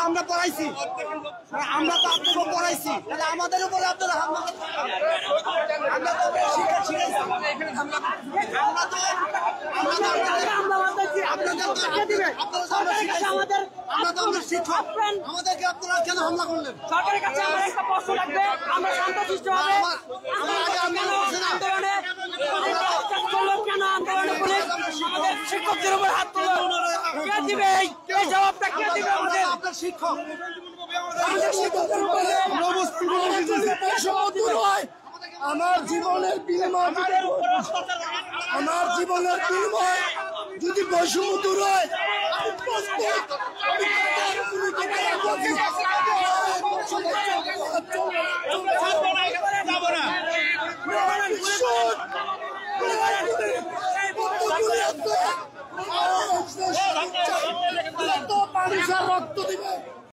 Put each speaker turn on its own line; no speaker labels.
আমরা পড়াইছি, আমরা তো আপনাকে পড়াইছি, আমাদের উপরে আপনারা শিক্ষক, আমাদেরকে আপনারা কেন হামলা করলেন?
সরকারের কাছে আমার একটা প্রশ্ন থাকবে, আমরা শান্তশিষ্টভাবে কেন আন্দোলনে পুলিশ আমাদের শিক্ষকদের উপর হাত তুলে কে দিবে? এই জবাবটা কে দিবে? আমাদের
আপনার শিক্ষক
আমার জীবনের বিনিময়, আমার জীবনের বিনিময় যদি বৈষম্য দূর হয়, রক্ত দিবে।